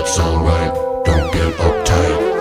it's alright, don't get uptight.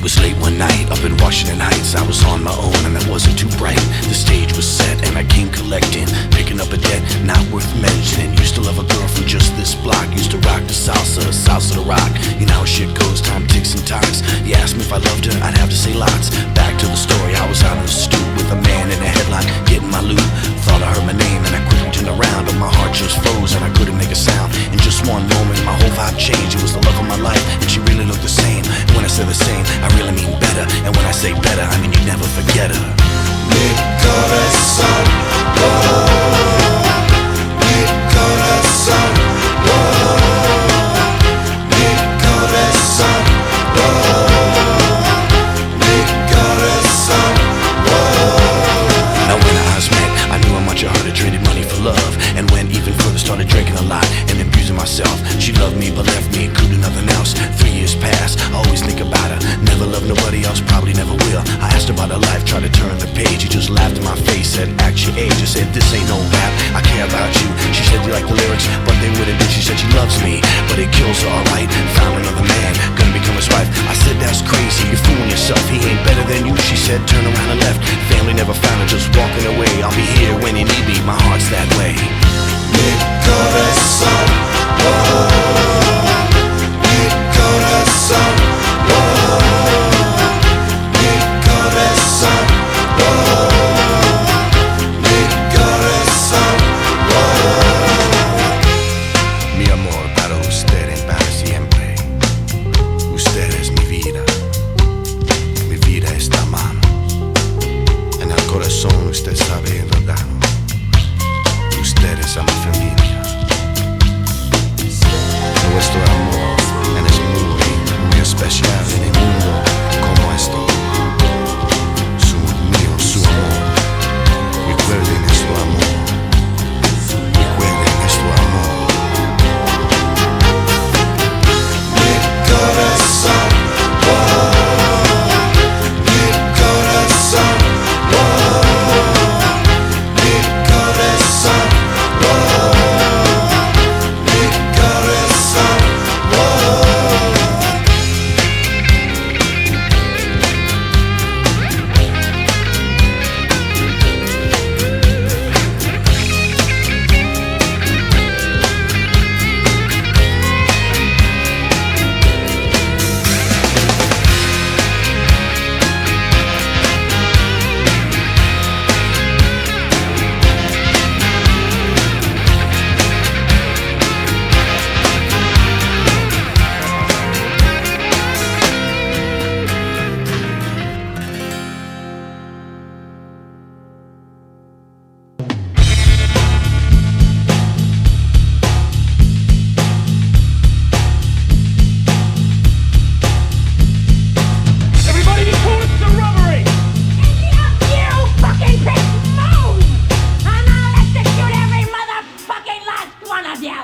It was late one night up in Washington Heights. I was on my own and I wasn't too bright. The stage was set and I came collecting, picking up a debt not worth mentioning. Used to love a girl from just this block. Used to rock the salsa, salsa to rock. You know how shit goes, time ticks and talks. You asked me if I loved her, I'd have to say lots. Back to the story, I was out in the stoop with a man in a headlock, getting my loot. Thought I heard my name and I quickly turned around, but my heart just froze and I couldn't make a sound. In just one moment, my whole vibe changed. It was the love of my life, and she really looked the same. And when I say the same, I really mean better. And when I say better, I mean you never forget her. Mi corazón, oh, mi corazón, oh, mi corazón, oh, mi corazón, oh. Now when our eyes met, I knew how much I heard. I traded money for love, and went even further, started drinking a lot and abusing myself. She loved me but left me, could do nothing else. 3 years passed, I always think about her. Never loved nobody else, probably never will. I asked her about her life, tried to turn the page. She just laughed in my face, said, act your age. I said, this ain't no rap, I care about you. She said, you like the lyrics, but they wouldn't do. She said she loves me, but it kills her, alright. Found another man, gonna become his wife. I said, that's crazy, you're fooling yourself. He ain't better than you. She said, turn around and left. Family never found her, just walking away. I'll be here when you need me, my heart's that way. Mi corazón, oh, mi corazón, oh, mi corazón, oh, mi corazón, oh. Mi amor, para usted en para siempre. Usted es mi vida está a mano. En el corazón usted sabe enredarnos. Ustedes a mi familia. Nuestro amor es muy especial en el mundo como esto. Su mío, su amor. Recuerden nuestro amor. Recuerden nuestro amor. Mi corazón, oh, mi corazón, oh, mi corazón, oh, mi corazón, oh. Everybody be cool, it's a robbery! You fucking bitch, move! And I'll execute every motherfucking last one of you!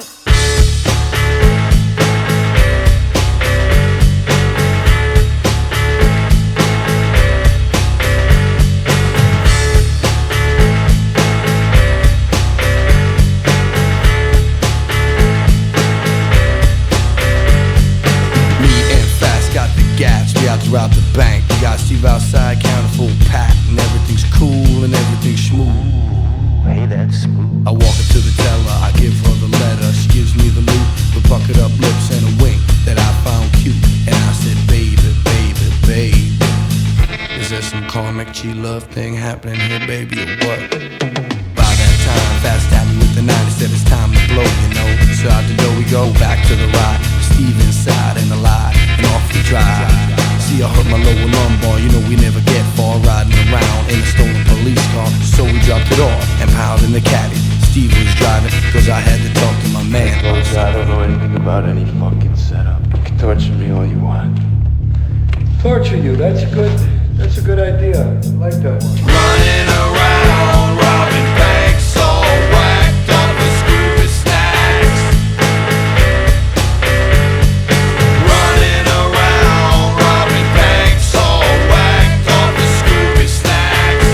Me and Fast got the gas, we out to rob the bank. We got Steve outside, counting full pack, and everything's cool and everything's smooth. Hey, that's smooth. I walk up to the teller, I give her the letter. She gives me the loot with bucketed up lips and a wink that I found cute. And I said, baby, baby, baby, is there some karmic G-love thing happening here, baby, or what? By that time, Fast tapped me with the 90, said it's time to blow, you know. So out the door we go, back to the ride. Steve inside and alive, and off we drive. See, I hurt my lower lumbar, you know we never get far. Riding around in a stolen police car, so we dropped it off and piled in the caddy. Steve was driving, cause I had to talk to my man. Folks, I don't know anything about any fucking setup. You can torture me all you want. Torture you, that's a good idea. I like that one. Running around, robbing banks, all whacked up with Scooby snacks. Running around, robbing banks, all whacked up with Scooby snacks.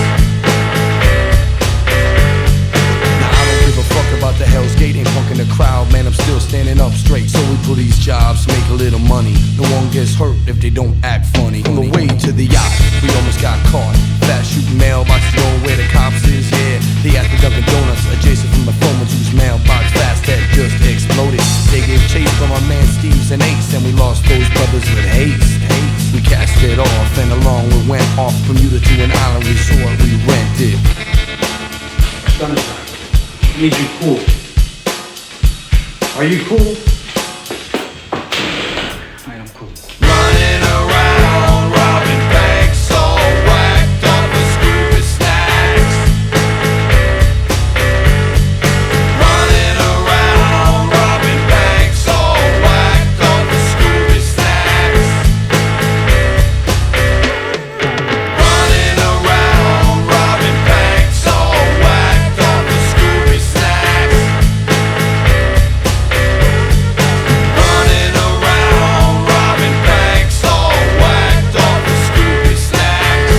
Now I don't give a fuck about the Hell's Gate, ain't punking the crowd, man, I'm still standing up straight. So we pull these jobs, make a little money. No one gets hurt if they don't act funny. On the way to the yacht, we almost got caught. Fast shooting mailboxes going where the cops is, yeah. They at the Dunkin' Donuts, adjacent from the phone whose mailbox fast had just exploded. They gave chase from our man Steve's and Ace, and we lost those brothers with haste. We cast it off, and along we went off Bermuda to an island resort we rented. Sunshine, I need you cool. Are you cool? I am cool. Running around, robbing banks, all whacked off with Scooby snacks. Running around, robbing banks, all whacked off with Scooby snacks. Running around, robbing banks, all whacked off with Scooby snacks. Running around, robbing banks, all whacked off with Scooby snacks.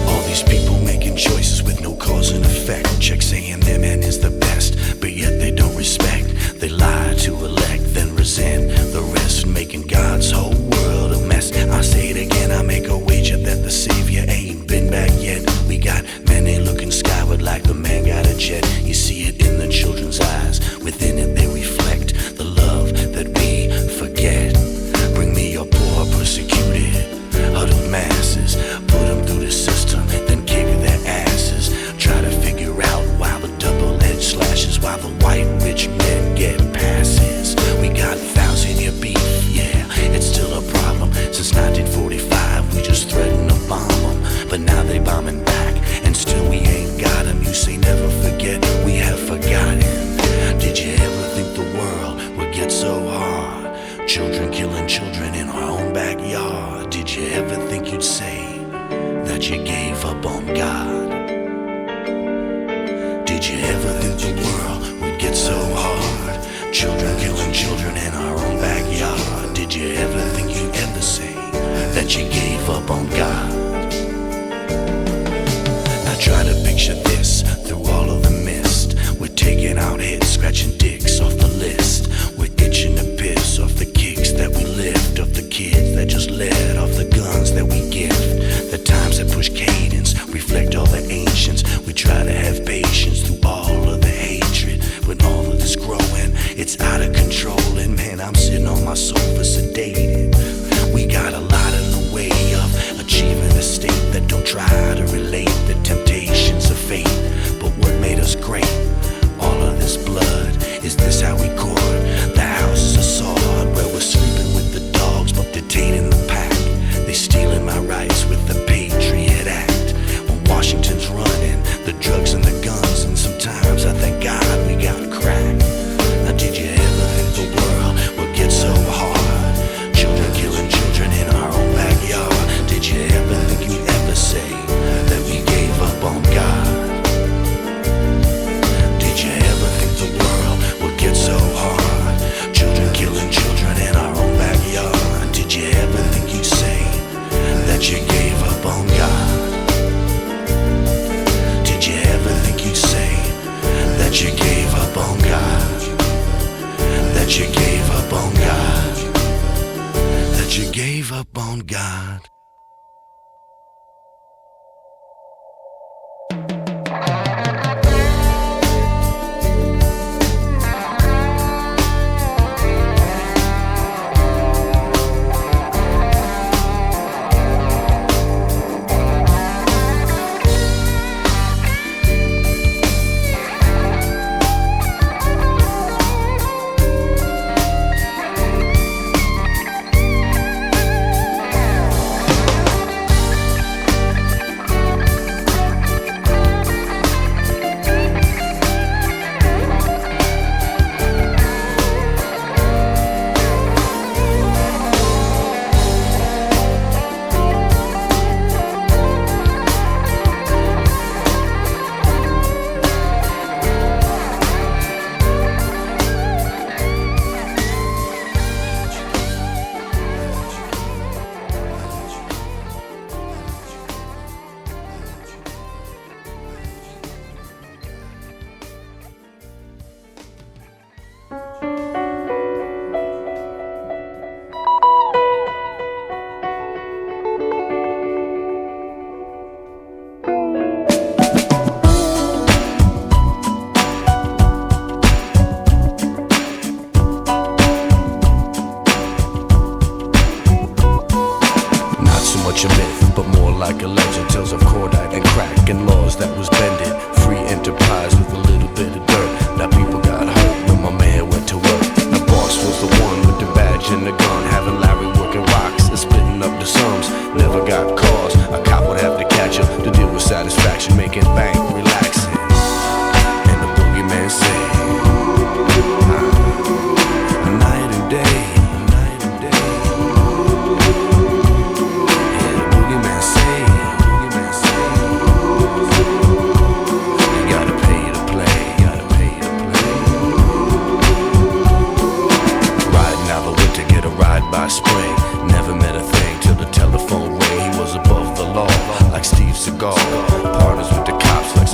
All these people making choices with no cause and effect. Check saying their man is the best, but yet they don't respect. They lie to elect, then resent the rest, making God's whole world a mess. I say it again, I make a wager that the Savior ain't been back yet. We got many looking skyward like the man got a jet. You see it in the children's eyes, within it they reflect the love that we forget. Bring me your poor persecuted, huddled masses, put them through the system, then kick their asses. Try to figure out why the double-edged slashes, why the white rich men get passes. We got 1,000-year beef, yeah, it's still a problem. Since 1945, we just threatened to bomb them, but now they bombing back, and still we ain't got them. You say never forget, we have forgotten. Did you ever think the world would get so hard? Children killing children in our own backyard. Did you ever think you'd say that you gave up on God? Did you ever think the world would get so hard? Children killing children in our own backyard. Did you ever think you'd ever say that you gave up on God? Now try to picture this through all of the mist. We're taking out heads, scratching dicks off the list. We're itching to piss off the kicks that we lift, off the kids that just let off the guns that we gift. The times that push cadence reflect all the ancients. We try to have patience through all of the hatred. When all of this growing, it's out of control. And man, I'm sitting on my sofa sedated. We got a lot in the way of achieving a state that don't try to relate the temptations of fate. But what made us great? All of this blood, is this how we court? The house is a sword where we're sleeping with the dogs but detaining the pack. They stealing my rights with the Patriot Act. When Washington's running the drugs and the guns, and sometimes I thank God we got crack. Now did you ever think the world would get so hard? Children killing children in our own backyard. Did you ever think you'd ever say that we gave up on God? Did you ever think the world would get so hard? Children killing children in our own backyard. Did you ever think you'd say that you gave up on God? Did you ever think you'd say that you gave up on God? That you gave up on God? That you gave up on God? making bank, relaxing. And the boogeyman say, night and day, night and day. Yeah, the boogeyman say, you gotta pay to play, you gotta pay to play. Riding out the winter, get a ride by spring. Never met a thing till the telephone rang. He was above the law, like Steve Seagal. Partners with the cops, like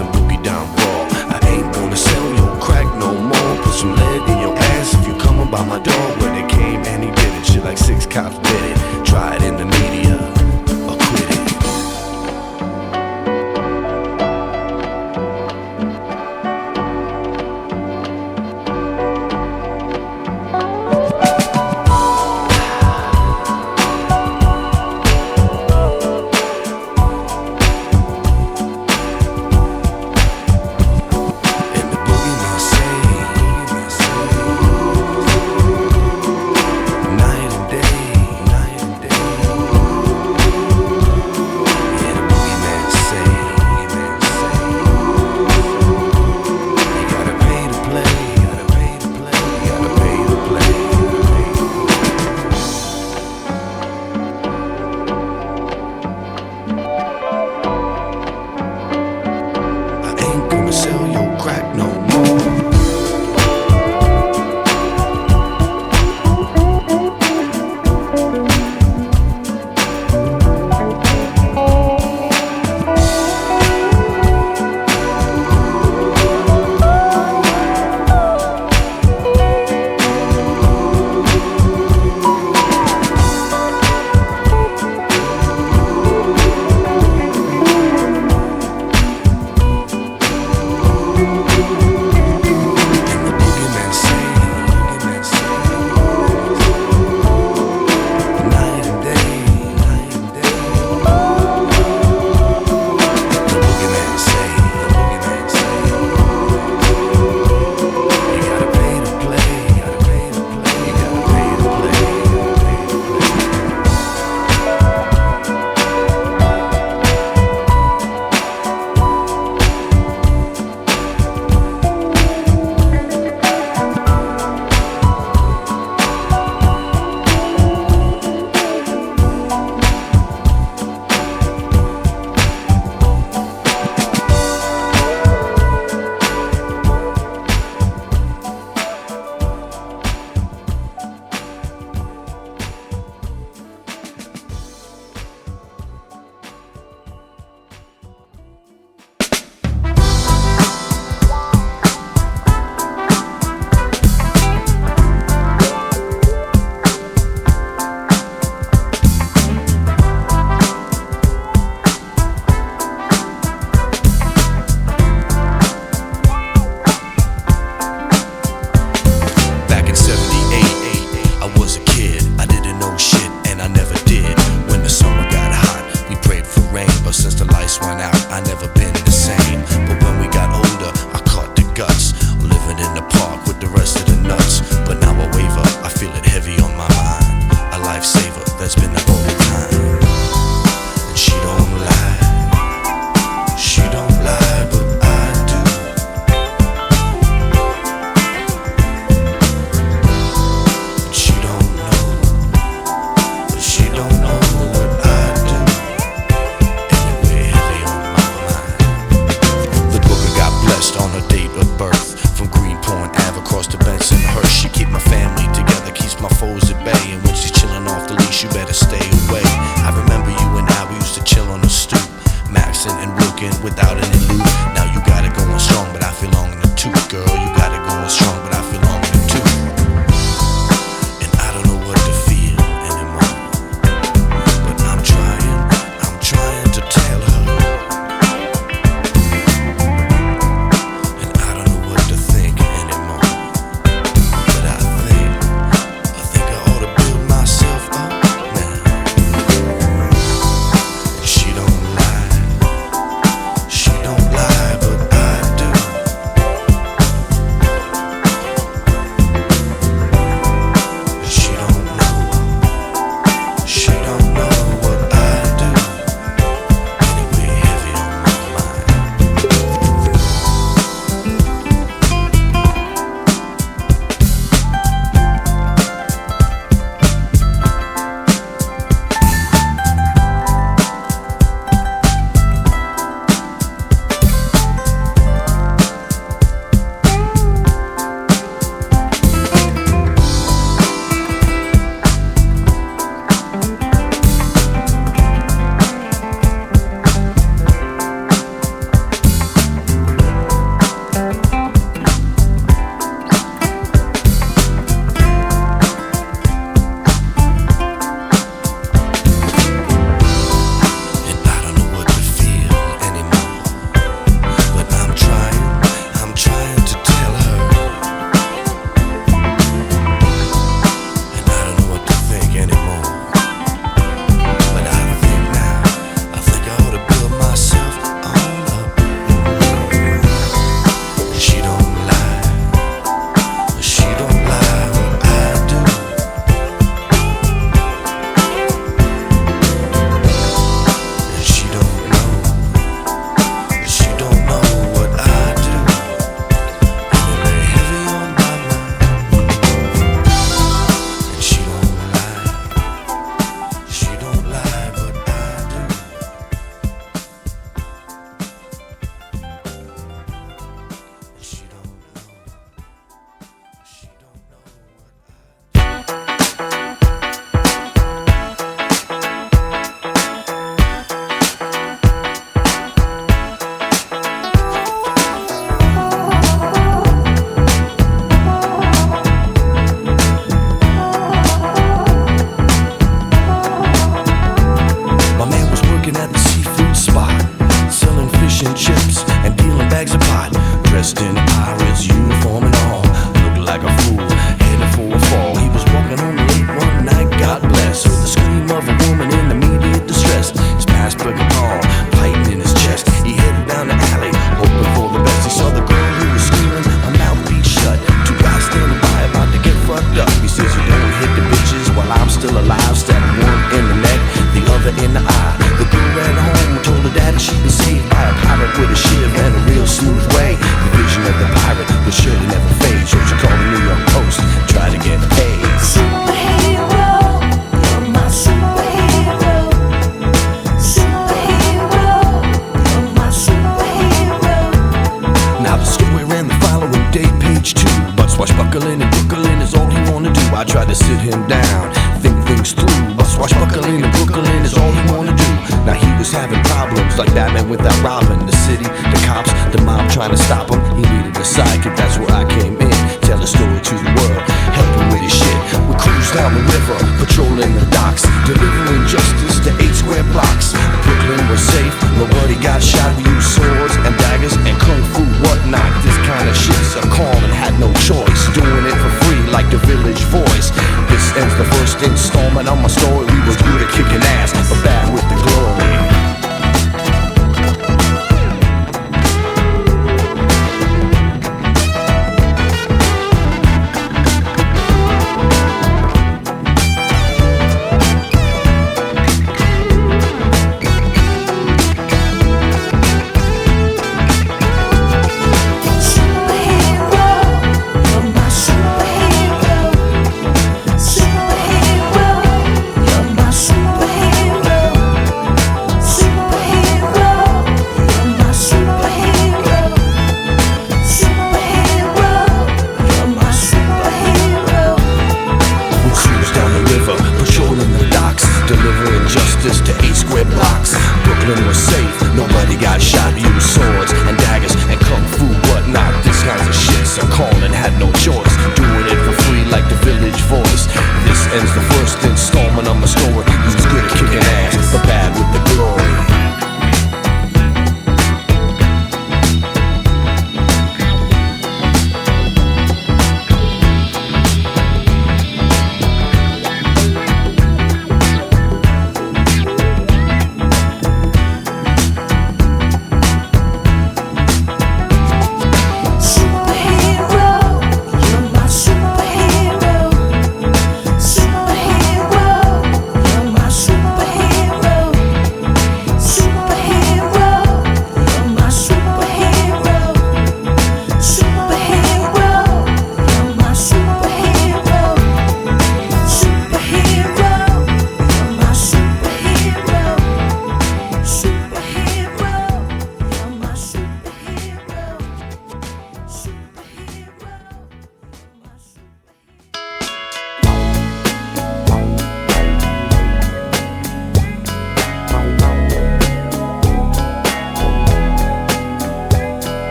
sit him down, think things through. But swashbuckling in Brooklyn is all he wanna do. Now he was having problems like Batman without Robin. The city, the cops, the mob trying to stop him. He needed a sidekick, that's where I came in. Tell a story to the world, help him with his shit. We cruise down the river, patrolling the docks, delivering justice to 8 square blocks. Brooklyn was safe, nobody got shot. We used swords and daggers and kung fu whatnot. This kind of shit's a calm and had no choice. Doing it for free like the Village Voice. This ends the first installment of my story. We was good at kicking ass, but bad with the glory.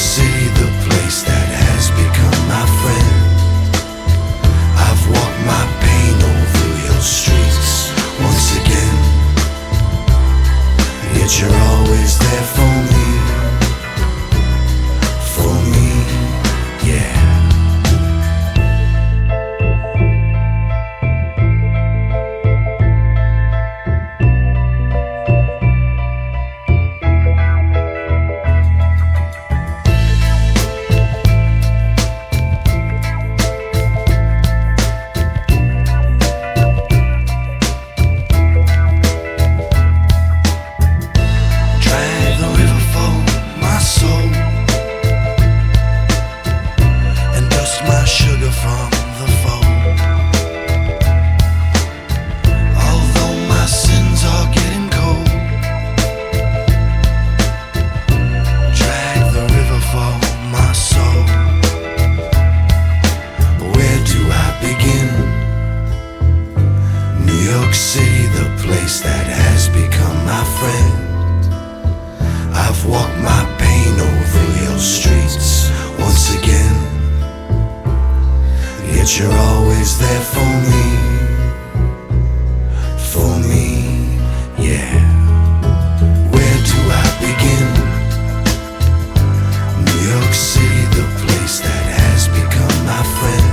City, the place that has become my friend. I've walked my pain over your streets once again. Yet you're always there for me. For me, yeah. City, the place that has become my friend. I've walked my pain over your streets once again. Yet you're always there for me. For me, yeah. Where do I begin? New York City, the place that has become my friend.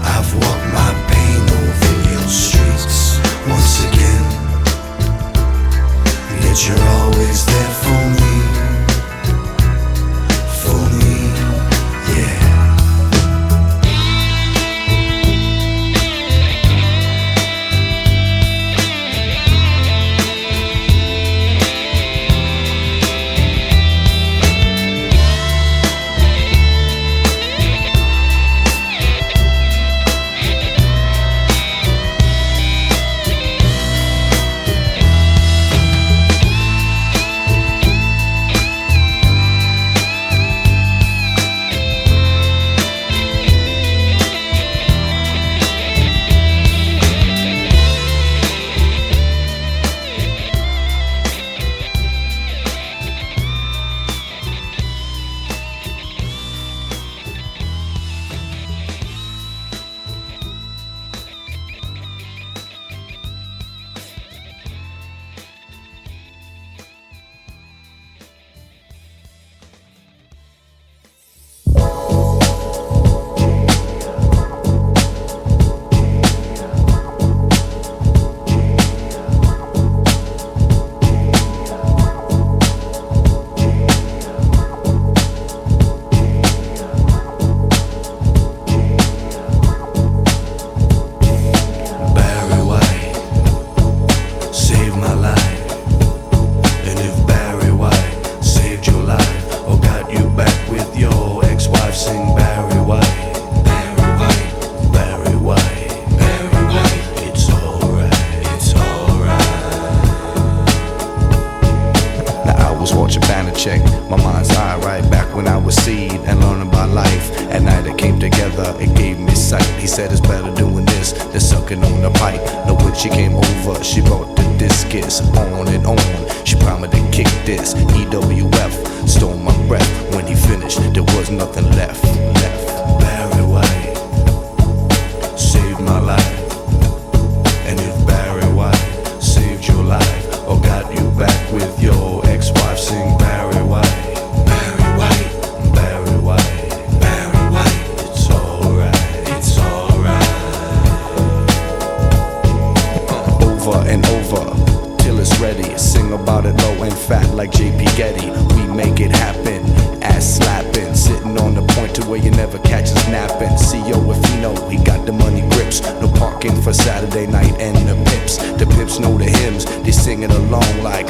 I've walked my pain over your streets once again. Yet you're always there for me. For me, yeah. My mind's eye right back when I was seed and learning about life. At night it came together, it gave me sight. He said it's better doing this than sucking on the pipe. Now when she came over, she brought the discus on and on. She promised to kick this EWF, stole my breath. When he finished, there was nothing left. Barry White saved my life. And if Barry White saved your life or got you back with your ex-wife, sing Barry White. Barry White, Barry White, Barry White. It's alright, it's alright. Over and over till it's ready. Sing about it low and fat like JP Getty. We make it happen, ass slapping, sitting on the point to where you never catch us napping. CO if you know, he got the money grips. No parking for Saturday night and the pimps. The pimps know the hymns, they sing it along like